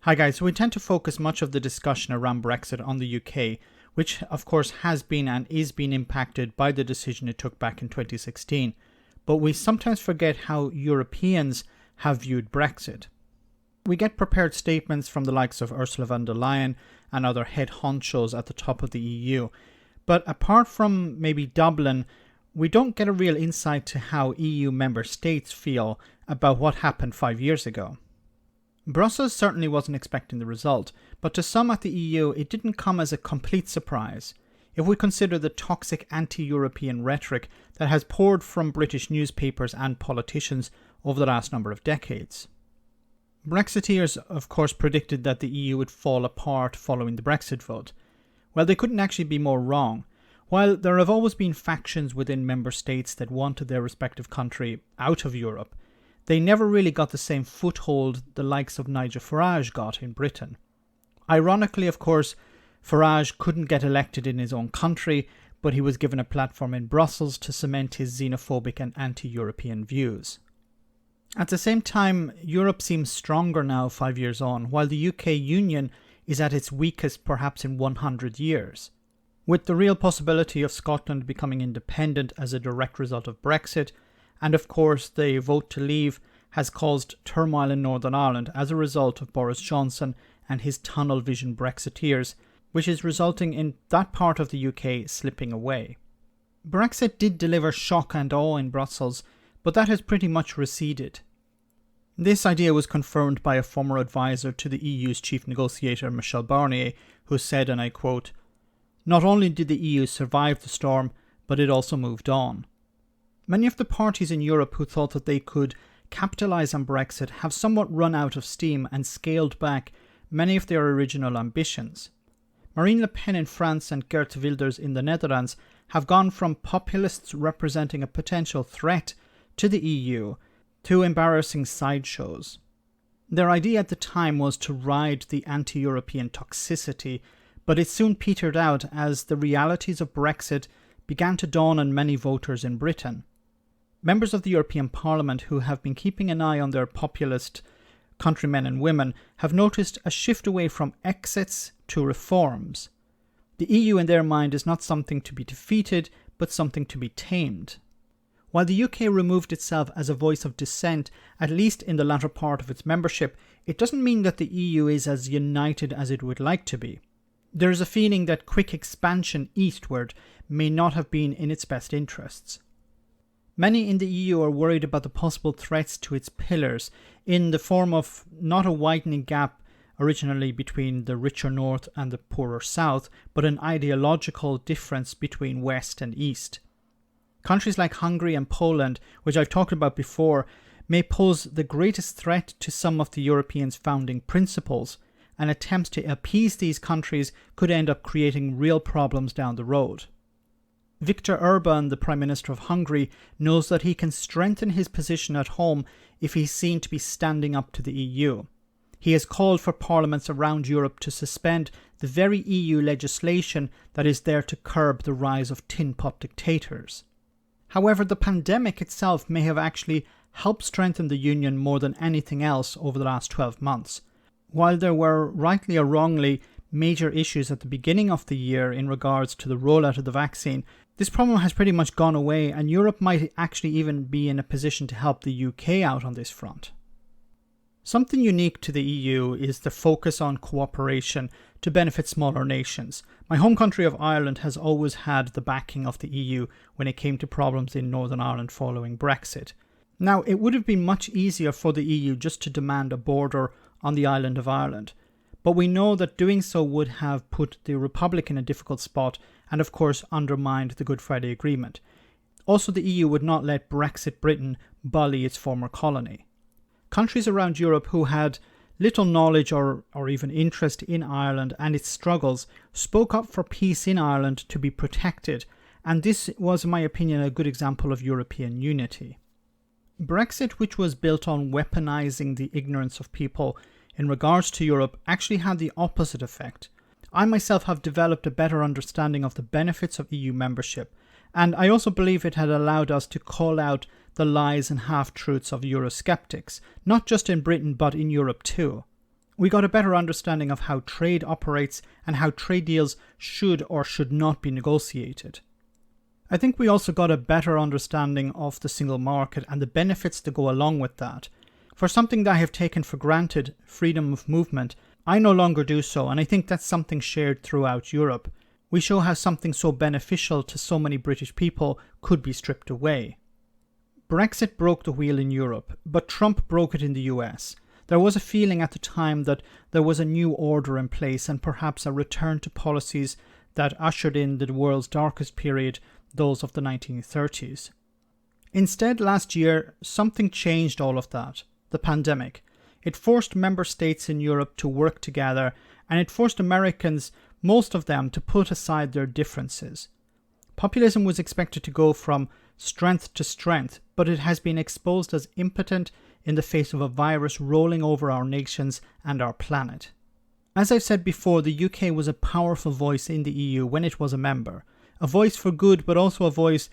Hi guys, so we tend to focus much of the discussion around Brexit on the UK, which of course has been and is being impacted by the decision it took back in 2016. But we sometimes forget how Europeans have viewed Brexit. We get prepared statements from the likes of Ursula von der Leyen and other head honchos at the top of the EU. But apart from maybe Dublin, we don't get a real insight to how EU member states feel about what happened 5 years ago. Brussels certainly wasn't expecting the result, but to some at the EU it didn't come as a complete surprise, if we consider the toxic anti-European rhetoric that has poured from British newspapers and politicians over the last number of decades. Brexiteers, of course, predicted that the EU would fall apart following the Brexit vote. Well, they couldn't actually be more wrong. While there have always been factions within member states that wanted their respective country out of Europe, they never really got the same foothold the likes of Nigel Farage got in Britain. Ironically, of course, Farage couldn't get elected in his own country, but he was given a platform in Brussels to cement his xenophobic and anti-European views. At the same time, Europe seems stronger now 5 years on, while the UK Union is at its weakest perhaps in 100 years. With the real possibility of Scotland becoming independent as a direct result of Brexit, and of course the vote to leave has caused turmoil in Northern Ireland as a result of Boris Johnson and his tunnel vision Brexiteers, which is resulting in that part of the UK slipping away. Brexit did deliver shock and awe in Brussels, but that has pretty much receded. This idea was confirmed by a former advisor to the EU's chief negotiator Michel Barnier, who said, and I quote, "Not only did the EU survive the storm, but it also moved on." Many of the parties in Europe who thought that they could capitalise on Brexit have somewhat run out of steam and scaled back many of their original ambitions. Marine Le Pen in France and Geert Wilders in the Netherlands have gone from populists representing a potential threat to the EU to embarrassing sideshows. Their idea at the time was to ride the anti-European toxicity, but it soon petered out as the realities of Brexit began to dawn on many voters in Britain. Members of the European Parliament who have been keeping an eye on their populist countrymen and women have noticed a shift away from exits to reforms. The EU in their mind is not something to be defeated, but something to be tamed. While the UK removed itself as a voice of dissent, at least in the latter part of its membership, it doesn't mean that the EU is as united as it would like to be. There is a feeling that quick expansion eastward may not have been in its best interests. Many in the EU are worried about the possible threats to its pillars in the form of not a widening gap originally between the richer north and the poorer south, but an ideological difference between west and east. Countries like Hungary and Poland, which I've talked about before, may pose the greatest threat to some of the Europeans' founding principles, and attempts to appease these countries could end up creating real problems down the road. Viktor Orban, the Prime Minister of Hungary, knows that he can strengthen his position at home if he's seen to be standing up to the EU. He has called for parliaments around Europe to suspend the very EU legislation that is there to curb the rise of tin pot dictators. However, the pandemic itself may have actually helped strengthen the Union more than anything else over the last 12 months. While there were, rightly or wrongly, major issues at the beginning of the year in regards to the rollout of the vaccine, this problem has pretty much gone away, and Europe might actually even be in a position to help the UK out on this front. Something unique to the EU is the focus on cooperation to benefit smaller nations. My home country of Ireland has always had the backing of the EU when it came to problems in Northern Ireland following Brexit. Now, it would have been much easier for the EU just to demand a border on the island of Ireland, but we know that doing so would have put the Republic in a difficult spot and of course undermined the Good Friday Agreement. Also, the EU would not let Brexit Britain bully its former colony. Countries around Europe who had little knowledge or even interest in Ireland and its struggles spoke up for peace in Ireland to be protected, and this was, in my opinion, a good example of European unity. Brexit, which was built on weaponizing the ignorance of people in regards to Europe, actually had the opposite effect. I myself have developed a better understanding of the benefits of EU membership, and I also believe it had allowed us to call out the lies and half-truths of Eurosceptics, not just in Britain but in Europe too. We got a better understanding of how trade operates and how trade deals should or should not be negotiated. I think we also got a better understanding of the single market and the benefits that go along with that. For something that I have taken for granted, freedom of movement, I no longer do so, and I think that's something shared throughout Europe. We show how something so beneficial to so many British people could be stripped away. Brexit broke the wheel in Europe, but Trump broke it in the US. There was a feeling at the time that there was a new order in place and perhaps a return to policies that ushered in the world's darkest period, those of the 1930s. Instead, last year, something changed all of that. The pandemic. It forced member states in Europe to work together, and it forced Americans, most of them, to put aside their differences. Populism was expected to go from strength to strength, but it has been exposed as impotent in the face of a virus rolling over our nations and our planet. As I've said before, the UK was a powerful voice in the EU when it was a member. A voice for good, but also a voice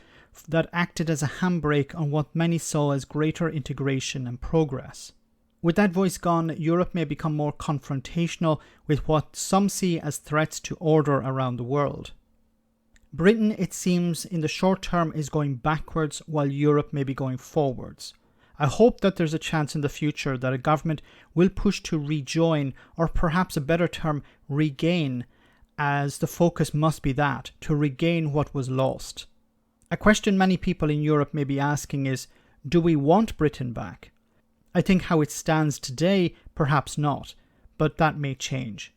that acted as a handbrake on what many saw as greater integration and progress. With that voice gone, Europe may become more confrontational with what some see as threats to order around the world. Britain, it seems, in the short term is going backwards while Europe may be going forwards. I hope that there's a chance in the future that a government will push to rejoin, or perhaps a better term, regain, as the focus must be that, to regain what was lost. A question many people in Europe may be asking is, do we want Britain back? I think how it stands today, perhaps not, but that may change.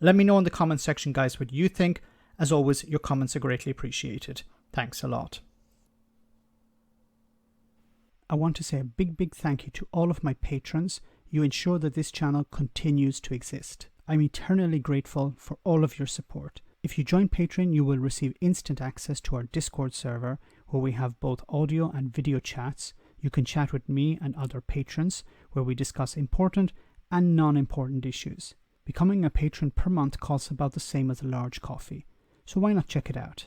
Let me know in the comment section, guys, what you think. As always, your comments are greatly appreciated. Thanks a lot. I want to say a big thank you to all of my patrons. You ensure that this channel continues to exist. I'm eternally grateful for all of your support. If you join Patreon, you will receive instant access to our Discord server, where we have both audio and video chats. You can chat with me and other patrons, where we discuss important and non-important issues. Becoming a patron per month costs about the same as a large coffee, so why not check it out?